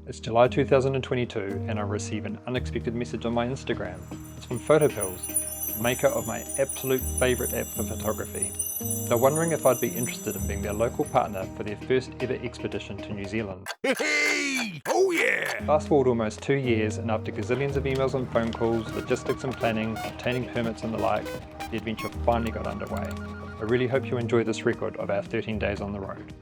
It's July 2022 and I receive an unexpected message on my Instagram. It's from PhotoPills, maker of my absolute favourite app for photography. They're wondering if I'd be interested in being their local partner for their first ever expedition to New Zealand. Hey! Oh yeah! Fast forward almost 2 years, and after gazillions of emails and phone calls, logistics and planning, obtaining permits and the like, the adventure finally got underway. I really hope you enjoy this record of our 13 days on the road.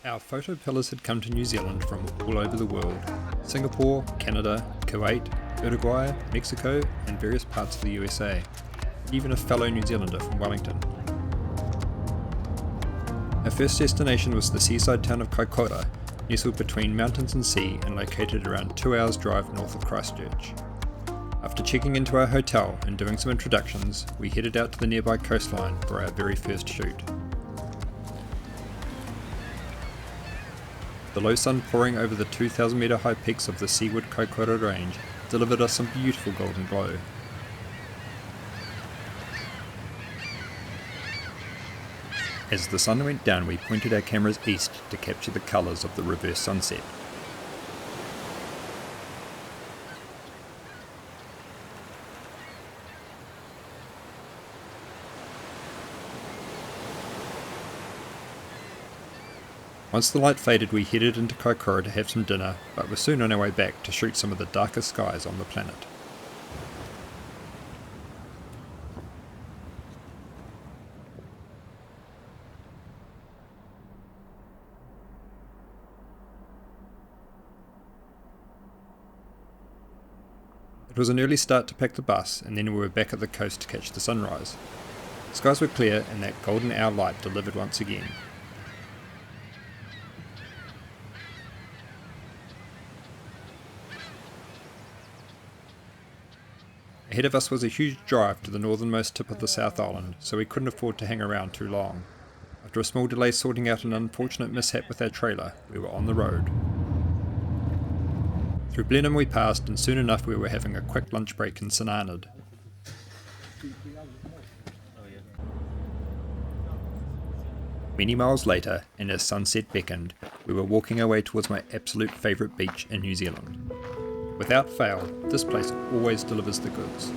Our photo pillars had come to New Zealand from all over the world: Singapore, Canada, Kuwait, Uruguay, Mexico, and various parts of the USA, even a fellow New Zealander from Wellington. Our first destination was the seaside town of Kaikoura, nestled between mountains and sea and located around 2 hours drive north of Christchurch. After checking into our hotel and doing some introductions, we headed out to the nearby coastline for our very first shoot. The low sun pouring over the 2,000 metre high peaks of the seaward Kaikoura range delivered us some beautiful golden glow. As the sun went down, we pointed our cameras east to capture the colours of the reverse sunset. Once the light faded, we headed into Kaikoura to have some dinner, but were soon on our way back to shoot some of the darkest skies on the planet. It was an early start to pack the bus, and then we were back at the coast to catch the sunrise. The skies were clear, and that golden hour light delivered once again. Ahead of us was a huge drive to the northernmost tip of the South Island, so we couldn't afford to hang around too long. After a small delay sorting out an unfortunate mishap with our trailer, we were on the road. Through Blenheim we passed, and soon enough we were having a quick lunch break in St Arnaud. Many miles later, and as sunset beckoned, we were walking our way towards my absolute favourite beach in New Zealand. Without fail, this place always delivers the goods.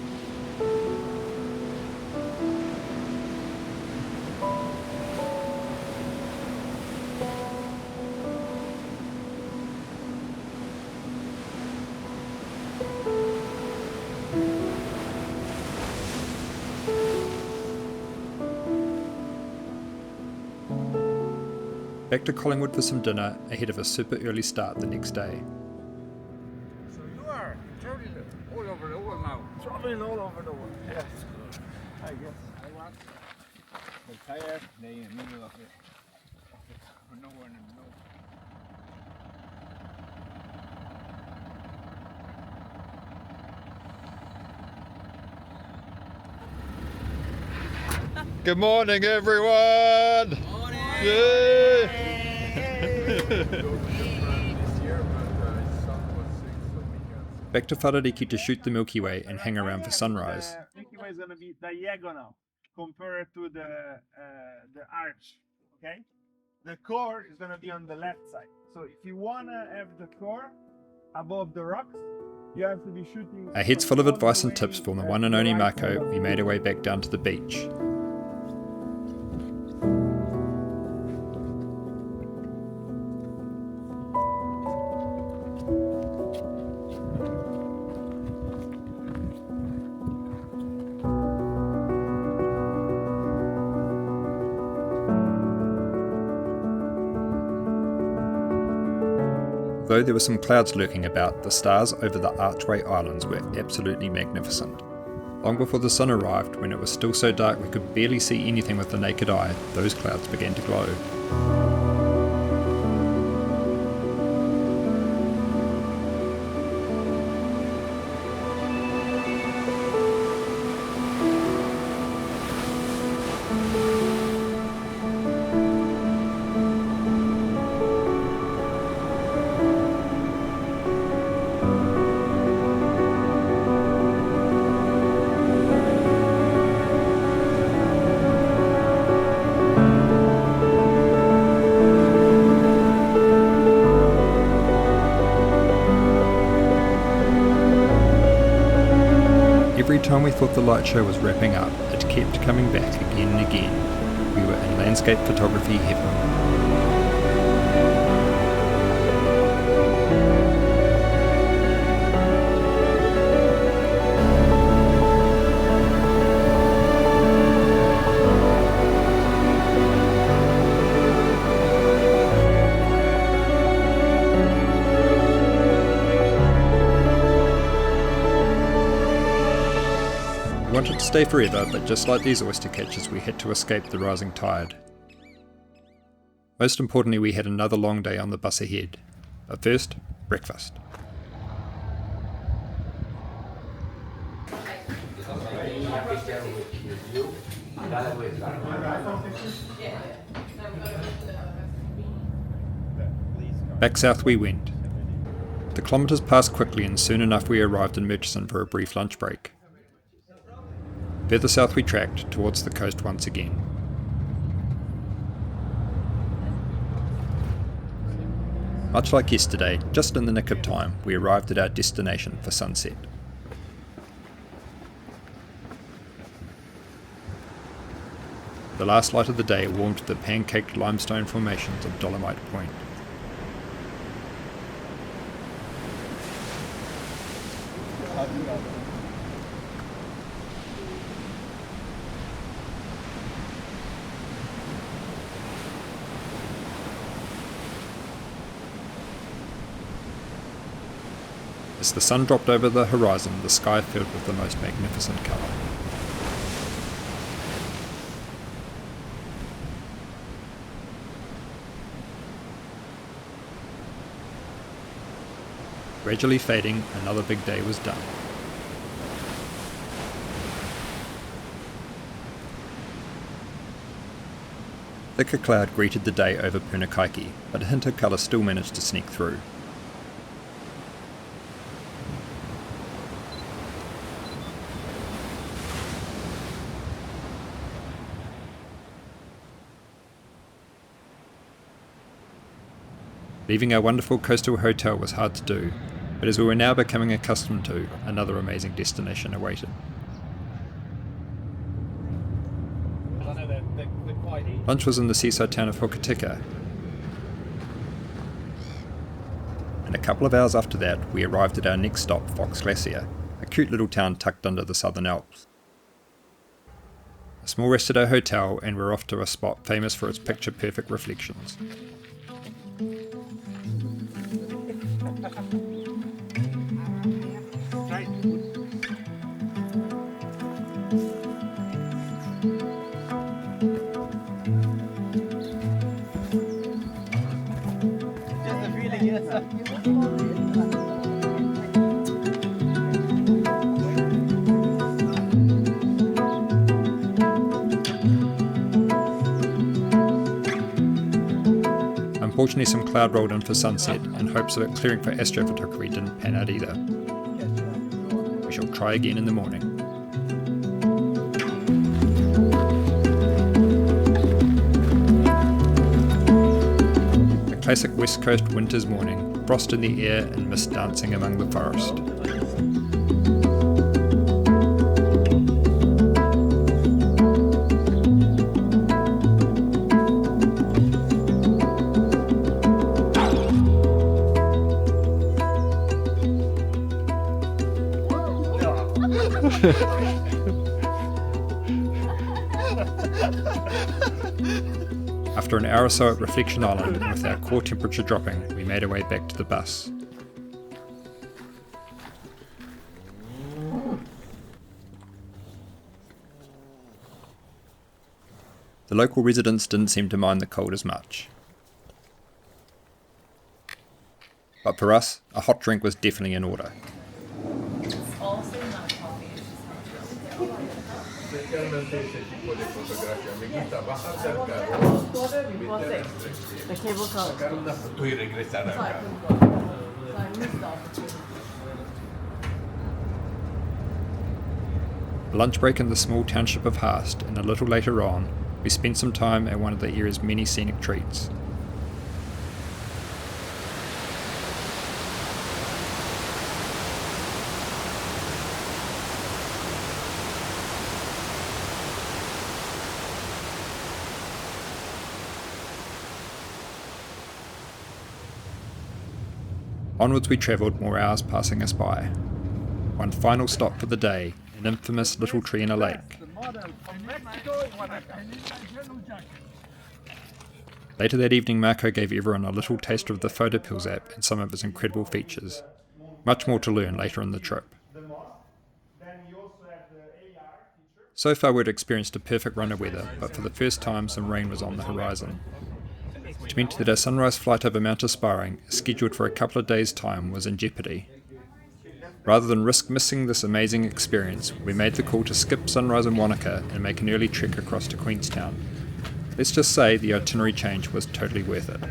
Back to Collingwood for some dinner ahead of a super early start the next day. Traveling all over the world. Yes. I guess. I want the tire in the middle of it. No one knows. Good morning, everyone! Morning! Back to Wharariki to shoot the Milky Way and hang around for sunrise. The Milky Way is going to be diagonal compared to the arch. Okay, the core is going to be on the left side. So if you want to have the core above the rocks, you have to be shooting. Our heads full of advice and tips from the one and only Marco, we made our way back down to the beach. Though there were some clouds lurking about, the stars over the Archway Islands were absolutely magnificent. Long before the sun arrived, when it was still so dark we could barely see anything with the naked eye, those clouds began to glow. Every time we thought the light show was wrapping up, it kept coming back again and again. We were in landscape photography heaven. We wanted to stay forever, but just like these oyster catchers, we had to escape the rising tide. Most importantly, we had another long day on the bus ahead. But first, breakfast. Back south we went. The kilometres passed quickly and soon enough we arrived in Murchison for a brief lunch break. Further south we tracked, towards the coast once again. Much like yesterday, just in the nick of time, we arrived at our destination for sunset. The last light of the day warmed the pancaked limestone formations of Dolomite Point. As the sun dropped over the horizon, the sky filled with the most magnificent colour. Gradually fading, another big day was done. Thicker cloud greeted the day over Punakaiki, but a hint of colour still managed to sneak through. Leaving our wonderful coastal hotel was hard to do, but as we were now becoming accustomed to, another amazing destination awaited. Lunch was in the seaside town of Hokitika, and a couple of hours after that we arrived at our next stop, Fox Glacier, a cute little town tucked under the southern Alps. A small rest at our hotel and we're off to a spot famous for its picture-perfect reflections. Unfortunately, some cloud rolled in for sunset, and hopes of it clearing for astrophotography didn't pan out either. We shall try again in the morning. A classic West Coast winter's morning, frost in the air and mist dancing among the forest. After an hour or so at Reflection Island, and with our core temperature dropping, we made our way back to the bus. The local residents didn't seem to mind the cold as much. But for us, a hot drink was definitely in order. The cable car. A lunch break in the small township of Haast, and a little later on, we spent some time at one of the area's many scenic treats. Onwards we travelled, more hours passing us by. One final stop for the day, an infamous little tree in a lake. Later that evening, Marco gave everyone a little taste of the PhotoPills app and some of its incredible features. Much more to learn later in the trip. So far we'd experienced a perfect run of weather, but for the first time some rain was on the horizon. Which meant that our sunrise flight over Mount Aspiring, scheduled for a couple of days' time, was in jeopardy. Rather than risk missing this amazing experience, we made the call to skip sunrise in Wanaka and make an early trek across to Queenstown. Let's just say the itinerary change was totally worth it.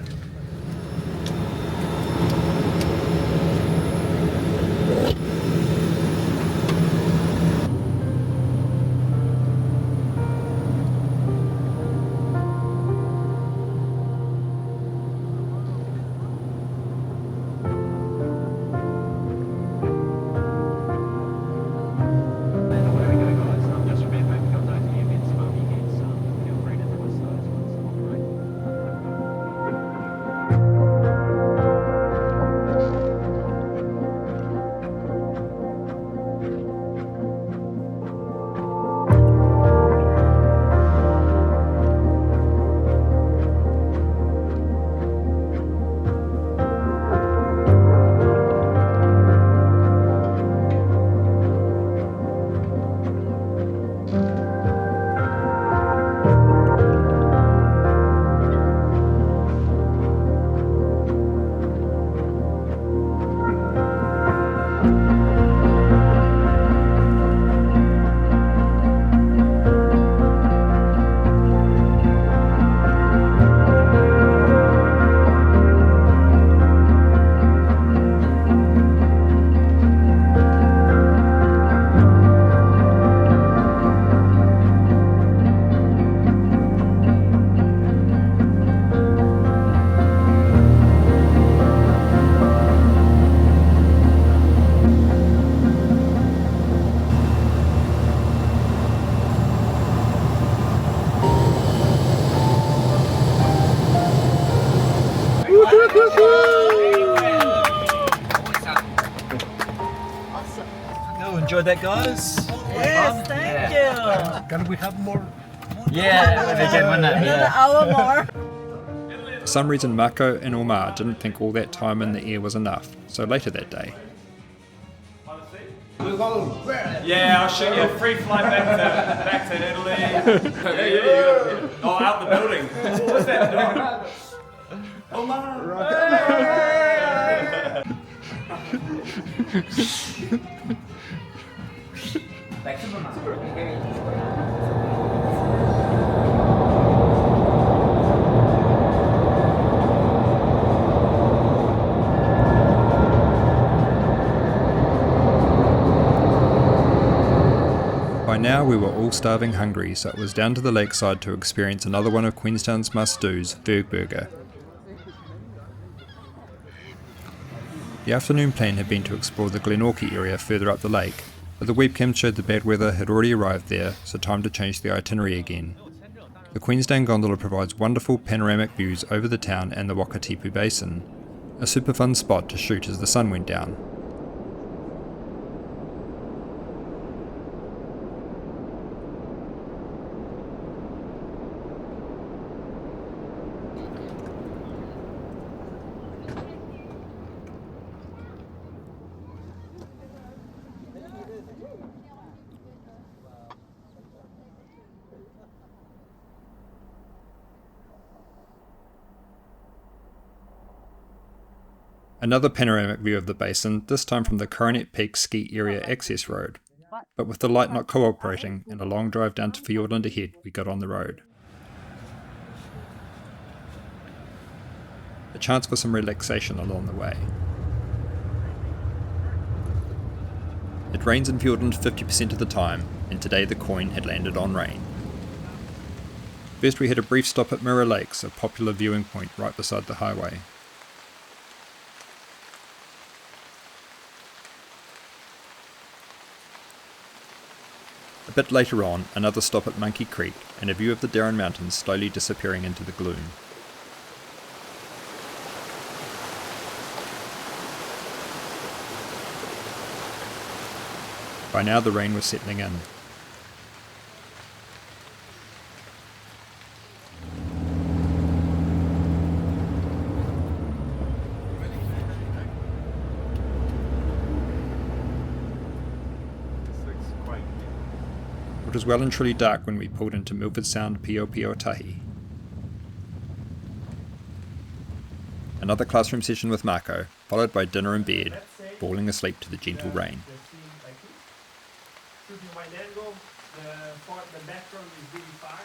Enjoyed that, guys? Yes, thank you. Can we have more? Yeah, another hour more. For some reason Marco and Omar didn't think all that time in the air was enough, so later that day. Yeah, I'll shoot you a free flight back to Italy. Oh, out the building. What's that dog? Omar! By now we were all starving hungry, so it was down to the lakeside to experience another one of Queenstown's must-dos, Bergburger. The afternoon plan had been to explore the Glenorchy area further up the lake, but the webcam showed the bad weather had already arrived there, so time to change the itinerary again. The Queenstown gondola provides wonderful panoramic views over the town and the Wakatipu Basin, a super fun spot to shoot as the sun went down. Another panoramic view of the basin, this time from the Coronet Peak Ski Area Access Road. But with the light not cooperating and a long drive down to Fiordland ahead, we got on the road. A chance for some relaxation along the way. It rains in Fiordland 50% of the time, and today the coin had landed on rain. First we had a brief stop at Mirror Lakes, a popular viewing point right beside the highway. A bit later on, another stop at Monkey Creek, and a view of the Darren Mountains slowly disappearing into the gloom. By now the rain was settling in. It was well and truly dark when we pulled into Milford Sound Pio Another classroom session with Marco, followed by dinner in bed, falling asleep to the gentle rain. Shooting wide angle, the background is really far.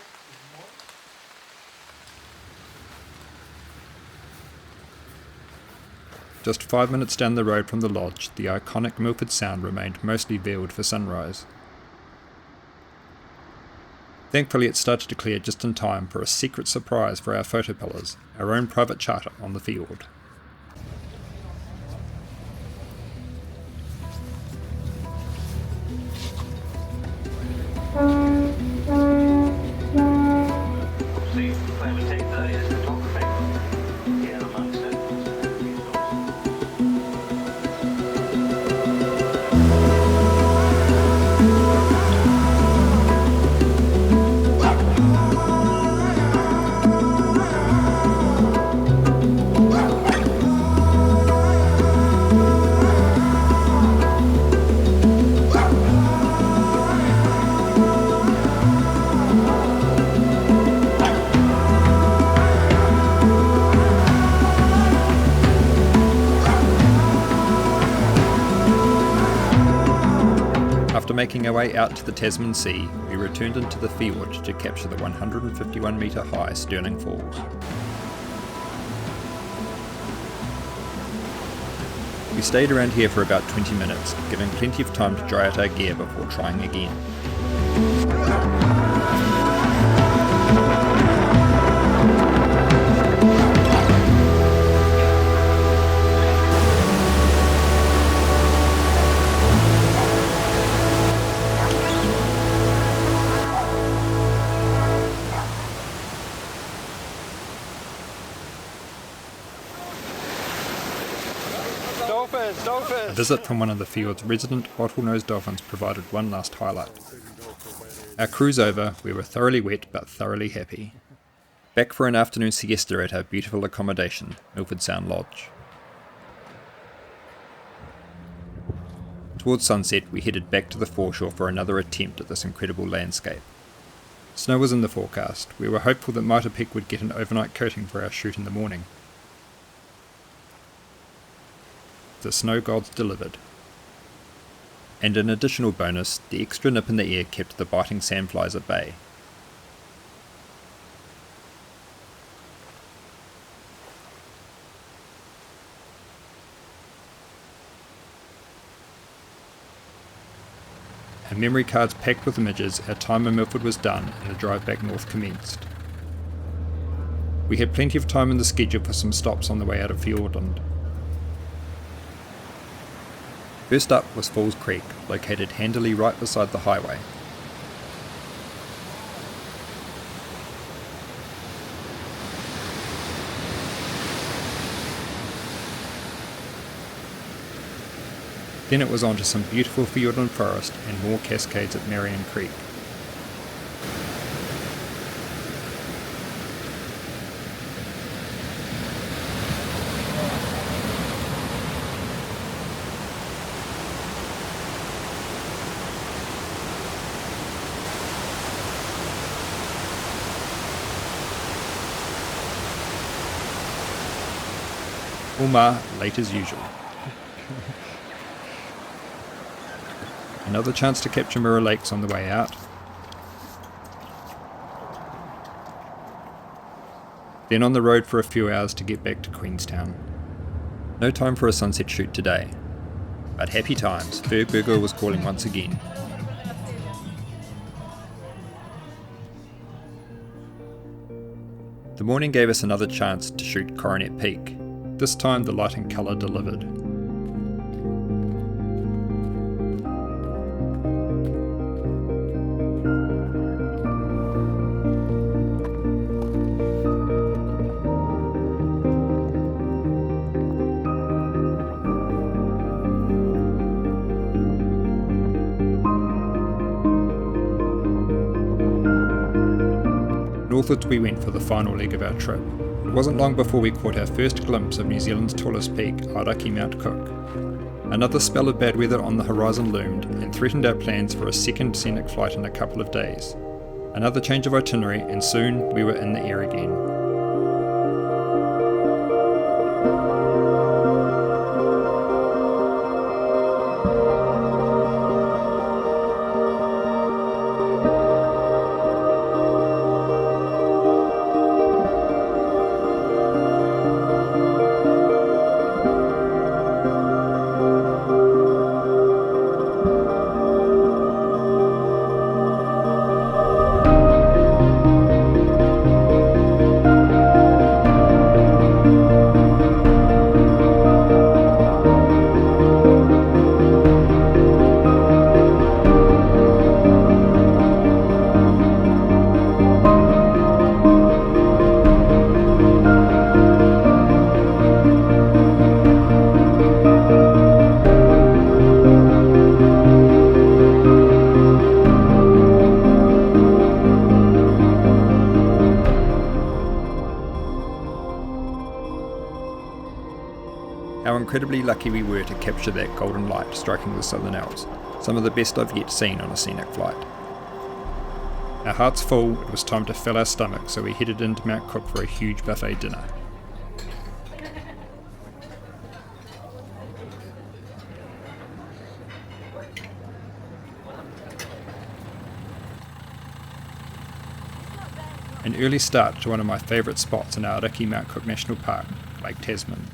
Just 5 minutes down the road from the lodge, the iconic Milford Sound remained mostly veiled for sunrise. Thankfully it started to clear just in time for a secret surprise for our PhotoPills, our own private charter on the fiord. After making our way out to the Tasman Sea, we returned into the fiord to capture the 151 metre high Stirling Falls. We stayed around here for about 20 minutes, giving plenty of time to dry out our gear before trying again. A visit from one of the fiord's resident bottlenose dolphins provided one last highlight. Our cruise over, we were thoroughly wet but thoroughly happy. Back for an afternoon siesta at our beautiful accommodation, Milford Sound Lodge. Towards sunset, we headed back to the foreshore for another attempt at this incredible landscape. Snow was in the forecast. We were hopeful that Mitre Peak would get an overnight coating for our shoot in the morning. The snow gods delivered. And an additional bonus, the extra nip in the air kept the biting sandflies at bay. Our memory cards packed with images, our time in Milford was done and the drive back north commenced. We had plenty of time in the schedule for some stops on the way out of Fiordland. First up was Falls Creek, located handily right beside the highway. Then it was on to some beautiful Fiordland forest and more cascades at Marion Creek. Umar late as usual. Another chance to capture mirror lakes on the way out. Then on the road for a few hours to get back to Queenstown. No time for a sunset shoot today. But happy times, Bergburger was calling once again. The morning gave us another chance to shoot Coronet Peak. This time the light and colour delivered. Northwards we went for the final leg of our trip. It wasn't long before we caught our first glimpse of New Zealand's tallest peak, Aoraki Mt Cook. Another spell of bad weather on the horizon loomed and threatened our plans for a second scenic flight in a couple of days. Another change of itinerary and soon we were in the air again. How incredibly lucky we were to capture that golden light striking the Southern Alps, some of the best I've yet seen on a scenic flight. Our hearts full, it was time to fill our stomachs, so we headed into Mt Cook for a huge buffet dinner. An early start to one of my favourite spots in Aoraki Mt Cook National Park, Lake Tasman.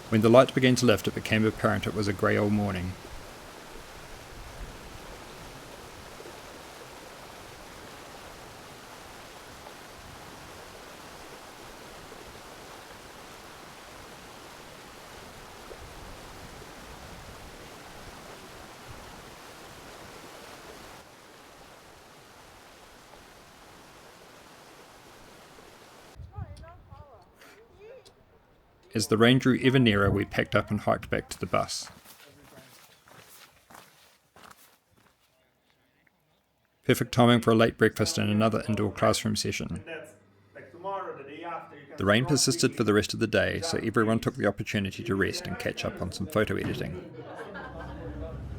When the light began to lift, it became apparent it was a grey old morning. As the rain drew ever nearer, we packed up and hiked back to the bus. Perfect timing for a late breakfast and another indoor classroom session. The rain persisted for the rest of the day, so everyone took the opportunity to rest and catch up on some photo editing.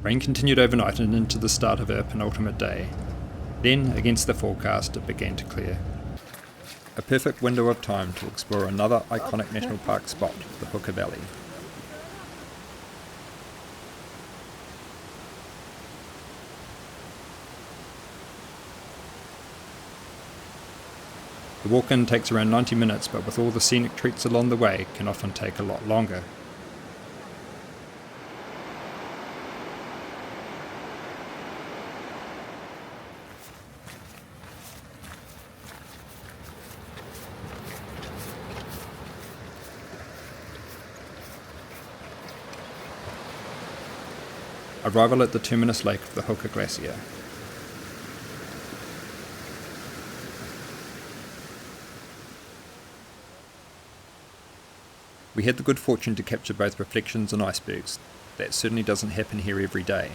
Rain continued overnight and into the start of our penultimate day. Then, against the forecast, it began to clear. A perfect window of time to explore another iconic national park spot, the Hooker Valley. The walk-in takes around 90 minutes, but with all the scenic treats along the way, can often take a lot longer. Arrival at the terminus lake of the Hooker Glacier. We had the good fortune to capture both reflections and icebergs. That certainly doesn't happen here every day.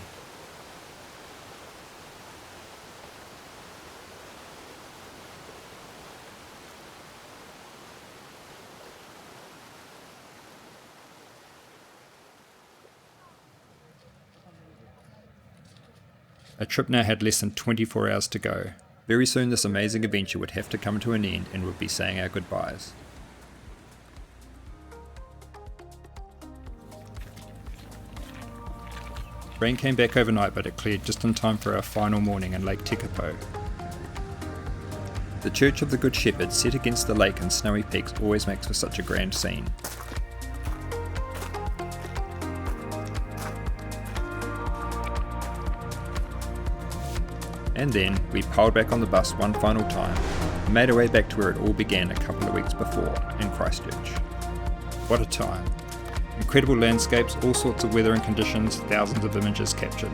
Our trip now had less than 24 hours to go. Very soon this amazing adventure would have to come to an end and we'd be saying our goodbyes. Rain came back overnight, but it cleared just in time for our final morning in Lake Tekapo. The Church of the Good Shepherd set against the lake and snowy peaks always makes for such a grand scene. And then we piled back on the bus one final time and made our way back to where it all began a couple of weeks before, in Christchurch. What a time! Incredible landscapes, all sorts of weather and conditions, thousands of images captured.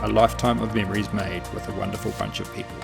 A lifetime of memories made with a wonderful bunch of people.